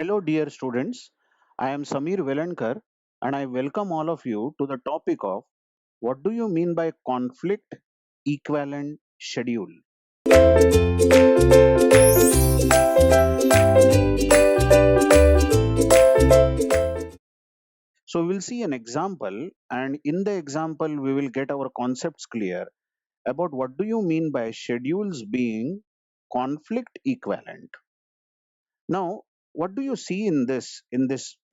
Hello, dear students. I am Samir Velankar and I welcome all of you to the topic of what do you mean by conflict equivalent schedule? So, we'll see an example, and in the example, we will get our concepts clear about what do you mean by schedules being conflict equivalent. Now, what do you see in this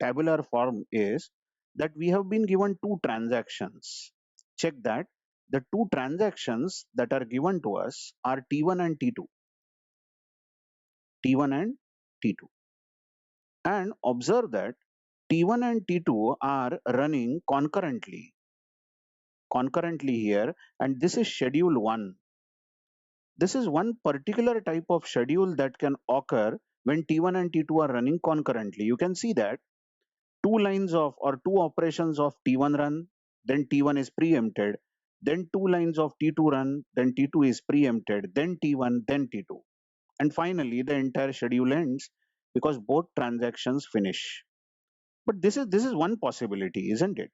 tabular form is that we have been given two transactions. Check that the two transactions that are given to us are T1 and T2. T1 and T2. And observe that T1 and T2 are running concurrently here, and this is schedule 1. This is one particular type of schedule that can occur when T1 and T2 are running concurrently. You can see that two lines of or two operations of T1 run, then T1 is preempted, then two lines of T2 run, then T2 is preempted, then T1, then T2. And finally, the entire schedule ends because both transactions finish. But this is one possibility, isn't it?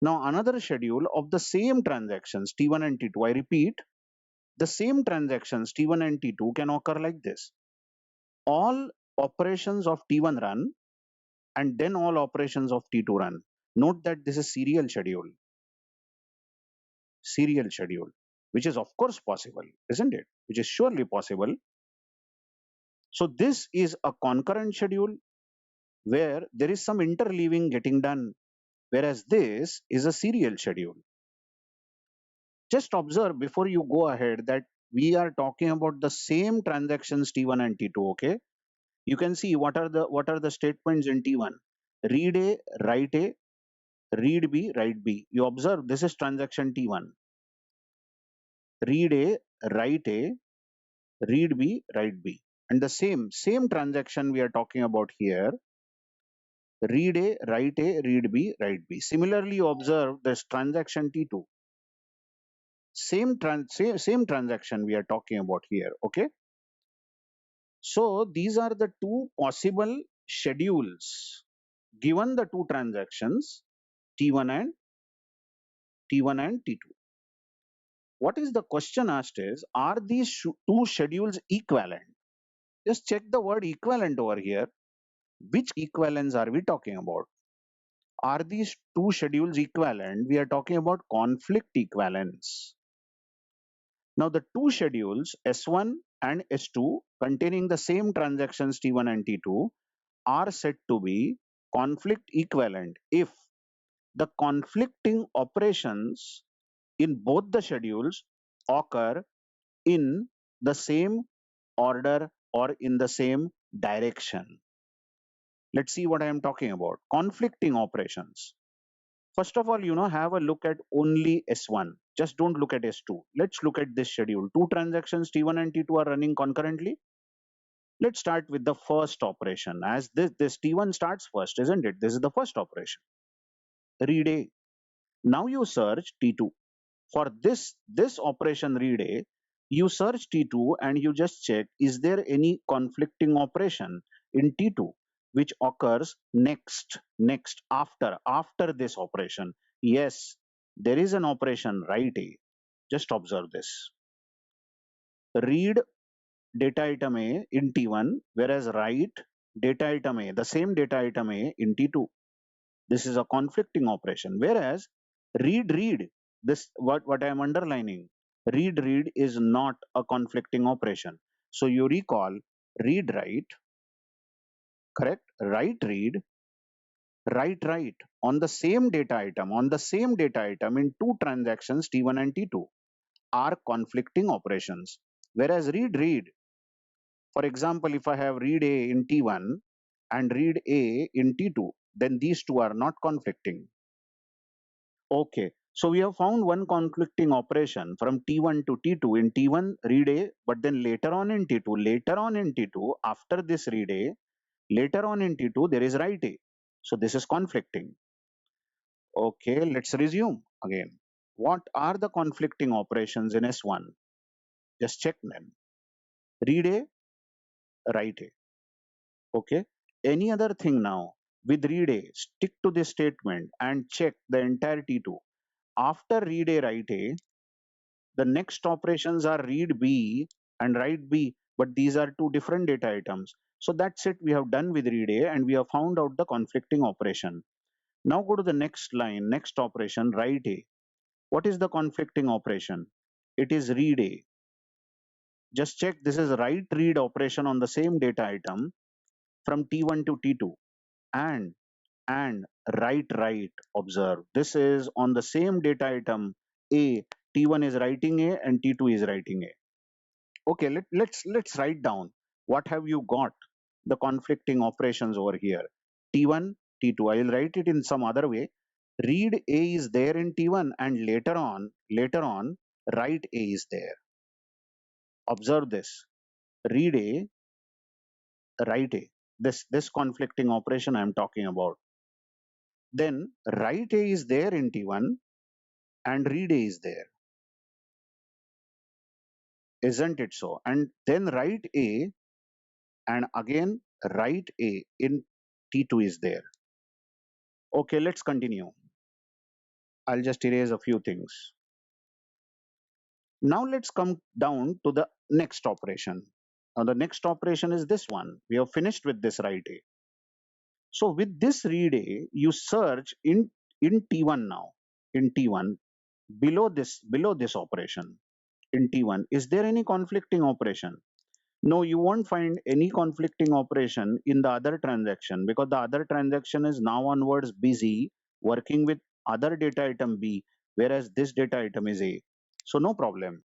Now, another schedule of the same transactions, T1 and T2, I repeat, the same transactions, T1 and T2, can occur like this. All operations of T1 run and then all operations of T2 run. Note that this is serial schedule, which is of course possible, isn't it? Which is surely possible. So this is a concurrent schedule where there is some interleaving getting done, whereas this is a serial schedule. Just observe before you go ahead that we are talking about the same transactions T1 and T2, okay? You can see what are the statements in T1. Read A, write A, read B, write B. You observe this is transaction T1. Read A, write A, read B, write B. And the same transaction we are talking about here. Read A, write A, read B, write B. Similarly, you observe this transaction T2. Same transaction we are talking about here. Okay. So these are the two possible schedules given the two transactions T1 and T2. What is the question asked is, are these two schedules equivalent? Just check the word equivalent over here. Which equivalence are we talking about? Are these two schedules equivalent? We are talking about conflict equivalence. Now the two schedules S1 and S2 containing the same transactions T1 and T2 are said to be conflict equivalent if the conflicting operations in both the schedules occur in the same order or in the same direction. Let's see what I am talking about. Conflicting operations. First of all, have a look at only S1. Just don't look at S2. Let's look at this schedule. Two transactions T1 and T2 are running concurrently. Let's start with the first operation. As this T1 starts first, isn't it? This is the first operation. Read A. Now you search T2. For this operation read A, you search T2 and you just check, is there any conflicting operation in T2 which occurs after this operation? Yes, there is an operation write A. Just observe this. Read data item A in T1, whereas write data item A, the same data item A in T2. This is a conflicting operation. Whereas read, this what I am underlining, read is not a conflicting operation. So you recall read write, correct? Write on the same data item in two transactions T1 and T2 are conflicting operations. Whereas read, for example, if I have read A in T1 and read A in T2, then these two are not conflicting. Okay, so we have found one conflicting operation from T1 to T2. In T1, read A, but then later on in T2, after this read A, later on in T2, there is write A. So this is conflicting. Okay, let's resume again. What are the conflicting operations in S1? Just check them. Read A, write A. Okay, Any other thing now with read A, stick to this statement and check the entire T2. After read A, write A, the next operations are read B and write B, but these are two different data items. So that's it. We have done with read A and we have found out the conflicting operation. Now go to the next line, next operation, write A. What is the conflicting operation? It is read A. Just check, this is write read operation on the same data item from T1 to T2 and write. Observe, this is on the same data item A. T1 is writing A and T2 is writing A. Okay, let's write down what have you got, the conflicting operations over here. T1, T2. I will write it in some other way. Read A is there in T1 and later on write A is there. Observe this. Read A, write A. This conflicting operation I am talking about. Then write A is there in T1 and read A is there. Isn't it so? And then write A and again write A in T2 is there. Okay, let's continue. I'll just erase a few things. Now let's come down to the next operation. Now the next operation is this one. We have finished with this write A. So with this read A, you search in T1 now. In T1, below this operation, in T1, is there any conflicting operation? No, you won't find any conflicting operation in the other transaction because the other transaction is now onwards busy working with other data item B, whereas this data item is A. So no problem,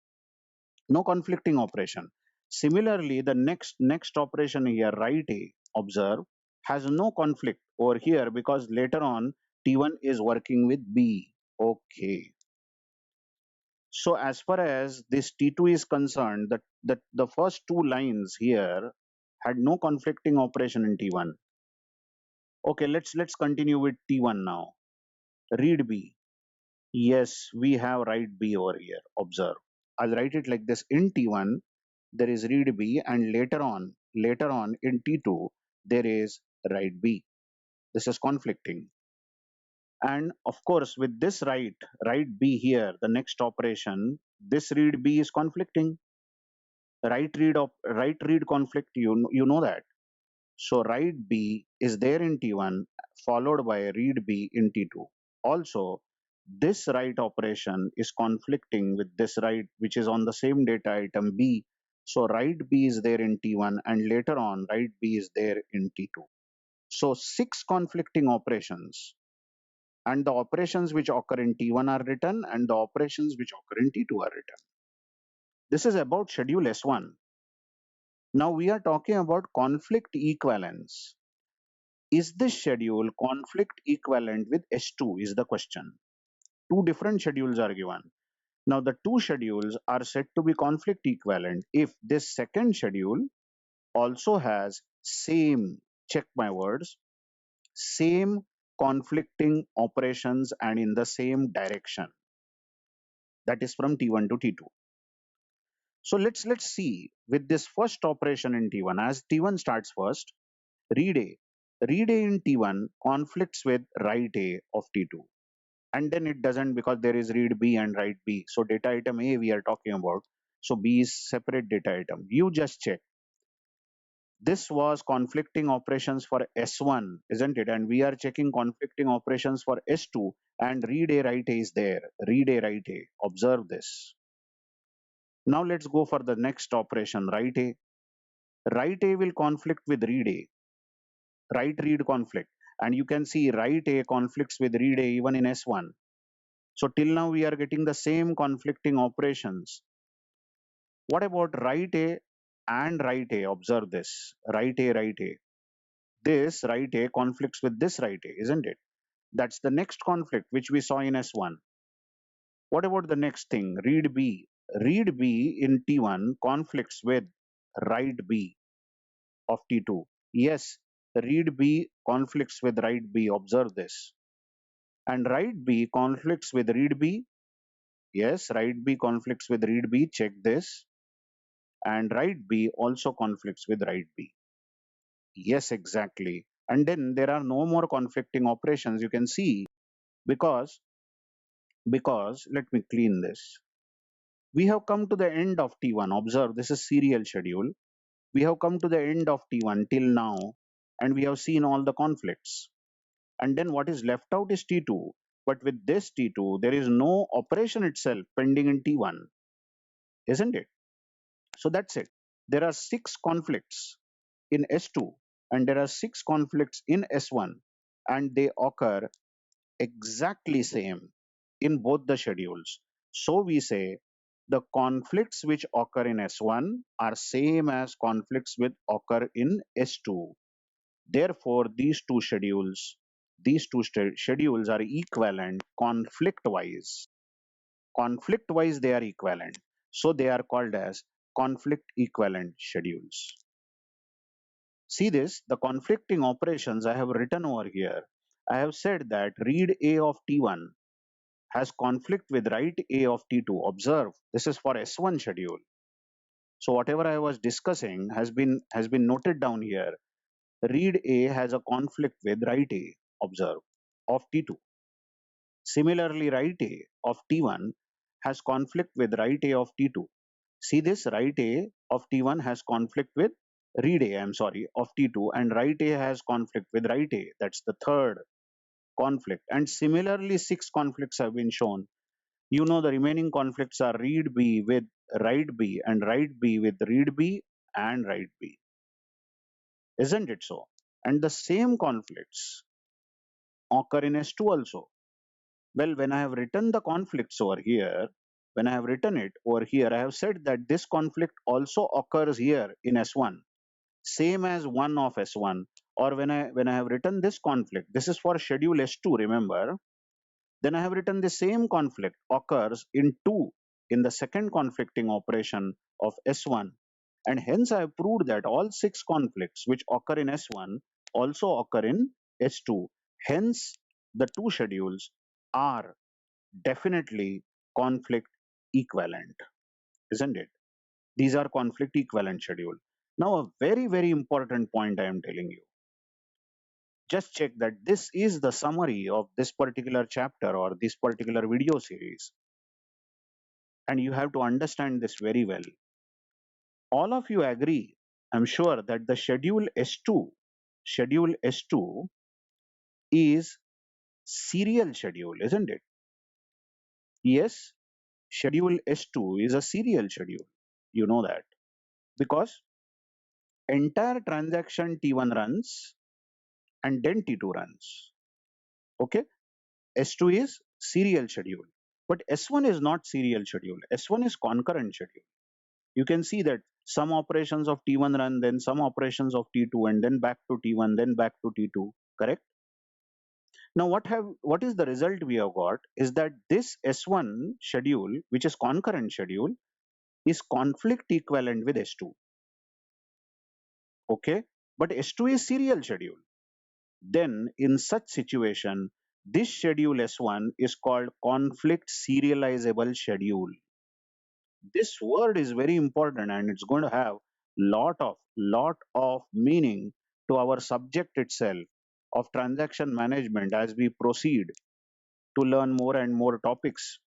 no conflicting operation. Similarly, the next operation here, write A, observe, has no conflict over here because later on T1 is working with B. Okay. So as far as this T2 is concerned, the first two lines here had no conflicting operation in T1. Okay, let's continue with T1 now. Read B. Yes, we have write B over here. Observe. I'll write it like this. In T1, there is read B, and later on in T2, there is write B. This is conflicting. And of course, with this write B here, the next operation, this read B is conflicting. Write read conflict, you know that. So write B is there in T1 followed by read B in T2. Also, this write operation is conflicting with this write which is on the same data item B. So write B is there in T1 and later on write B is there in T2. So 6 conflicting operations, and the operations which occur in T1 are written and the operations which occur in T2 are written. This is about schedule S1. Now we are talking about conflict equivalence. Is this schedule conflict equivalent with S2 is the question. Two different schedules are given. Now the two schedules are said to be conflict equivalent if this second schedule also has same, check my words, same conflicting operations and in the same direction. That is from T1 to T2. So let's see with this first operation in T1. As T1 starts first, read A. Read A in T1 conflicts with write A of T2. And then it doesn't because there is read B and write B. So data item A we are talking about. So B is separate data item. You just check. This was conflicting operations for S1, isn't it? And we are checking conflicting operations for S2 and read A write A is there. Read A write A. Observe this. Now let's go for the next operation, write A. Write A will conflict with read A. Write read conflict. And you can see write A conflicts with read A even in S1. So till now we are getting the same conflicting operations. What about write A and write A? Observe this. Write A. This write A conflicts with this write A, isn't it? That's the next conflict which we saw in S1. What about the next thing? Read B. Read B in T1 conflicts with write B of T2. Yes, read B conflicts with write B. Observe this. And write B conflicts with read B. Yes, write B conflicts with read B. Check this. And write B also conflicts with write B. Yes, exactly. And then there are no more conflicting operations, you can see, because let me clean this. We have come to the end of T1. Observe, this is serial schedule. We have come to the end of T1 till now, and we have seen all the conflicts. And then what is left out is T2. But with this T2, there is no operation itself pending in T1, isn't it? So that's it. There are 6 conflicts in S2, and there are 6 conflicts in S1, and they occur exactly same in both the schedules. So we say the conflicts which occur in S1 are same as conflicts which occur in S2. Therefore, these two schedules are equivalent conflict wise. Conflict wise, they are equivalent. So they are called as conflict equivalent schedules. See this, the conflicting operations I have written over here. I have said that read A of T1 has conflict with write A of T2. Observe, this is for S1 schedule. So whatever I was discussing has been noted down here. Read A has a conflict with write A, observe, of T2. Similarly, write A of T1 has conflict with write A of T2. See this, write A of T1 has conflict with read A, I'm sorry, of T2, and write A has conflict with write A. That's the third conflict. And similarly, 6 conflicts have been shown. You know the remaining conflicts are read B with write B and write B with read B and write B. Isn't it so? And the same conflicts occur in S2 also. Well, when I have written the conflicts over here, when I have written it over here, I have said that this conflict also occurs here in S1, same as one of S1. Or when I have written this conflict, this is for schedule S2, remember, then I have written the same conflict occurs in 2 in the second conflicting operation of S1. And hence I have proved that all 6 conflicts which occur in S1 also occur in S2. Hence, the two schedules are definitely conflict equivalent, isn't it? These are conflict equivalent schedule. Now, a very, very important point I am telling you. Just check that this is the summary of this particular chapter or this particular video series. And you have to understand this very well. All of you agree, I'm sure, that the schedule S2 is serial schedule, isn't it? Yes, schedule S2 is a serial schedule. You know that. Because entire transaction T1 runs and then T2 runs. Okay? S2 is serial schedule. But S1 is not serial schedule. S1 is concurrent schedule. You can see that some operations of T1 run, then some operations of T2, and then back to T1, then back to T2. Correct? Now, what is the result we have got is that this S1 schedule, which is concurrent schedule, is conflict equivalent with S2. Okay? But S2 is serial schedule. Then in such situation, this schedule S1 is called conflict serializable schedule. This word is very important and it's going to have lot of meaning to our subject itself of transaction management as we proceed to learn more and more topics.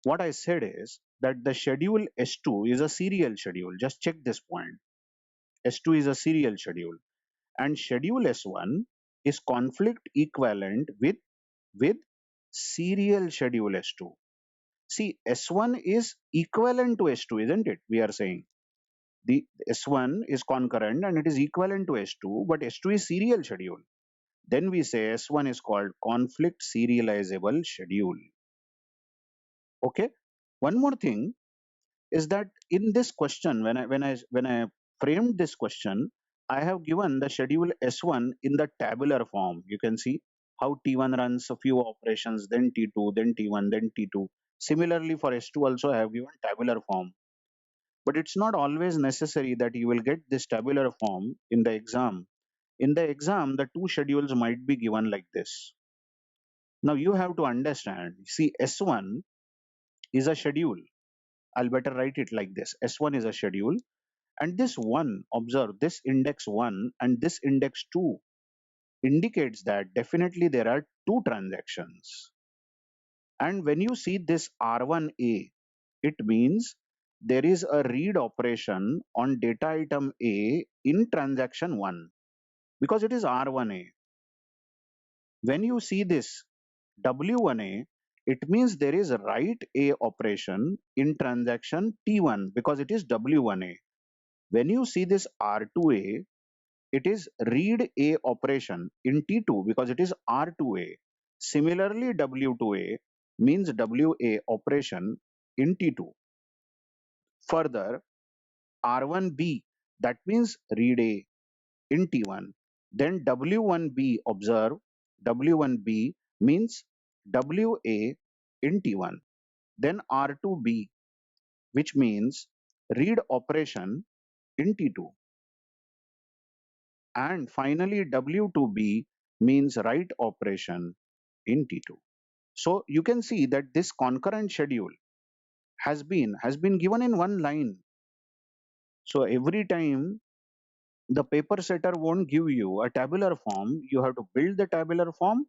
What I said is that the schedule S2 is a serial schedule. Just check this point. S2 is a serial schedule and schedule S1 is conflict equivalent with serial schedule S2. See, S1 is equivalent to S2, isn't it? We are saying the S1 is concurrent and it is equivalent to S2, but S2 is serial schedule. Then we say S1 is called conflict serializable schedule. Okay. One more thing is that in this question, when I framed this question, I have given the schedule S1 in the tabular form. You can see how T1 runs a few operations, then T2, then T1, then T2. Similarly for S2 also I have given tabular form. But it's not always necessary that you will get this tabular form in the exam. In the exam, the two schedules might be given like this. Now you have to understand, see, S1 is a schedule. I'll better write it like this. S1 is a schedule. And this 1, observe, this index 1 and this index 2 indicates that definitely there are two transactions. And when you see this R1A, it means there is a read operation on data item A in transaction 1 because it is R1A. When you see this W1A, it means there is a write A operation in transaction T1 because it is W1A. When you see this R2A, it is read A operation in T2 because it is R2A. Similarly, W2A means WA operation in T2. Further, R1B, that means read A in T1. Then W1B, observe, W1B means WA in T1. Then R2B, which means read operation in T2. And finally, W2B means write operation in T2. So you can see that this concurrent schedule has been given in one line. So every time the paper setter won't give you a tabular form, you have to build the tabular form,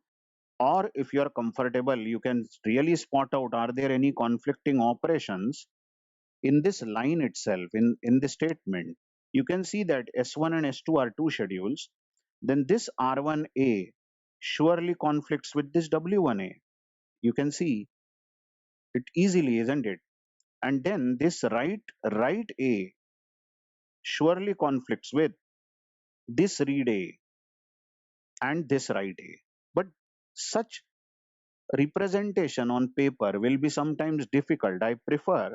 or if you are comfortable, you can really spot out are there any conflicting operations in this line itself, in the statement. You can see that S1 and S2 are two schedules. Then this R1A surely conflicts with this W1A. You can see it easily, isn't it? And then this write A surely conflicts with this read A and this write A. But such representation on paper will be sometimes difficult. I prefer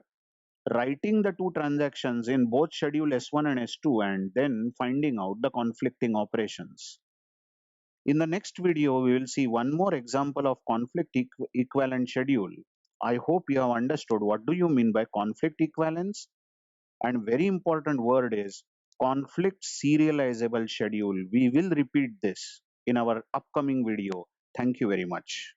writing the two transactions in both schedule S1 and S2 and then finding out the conflicting operations. In the next video, we will see one more example of conflict equivalent schedule. I hope you have understood what do you mean by conflict equivalence, and very important word is conflict serializable schedule. We will repeat this in our upcoming video. Thank you very much.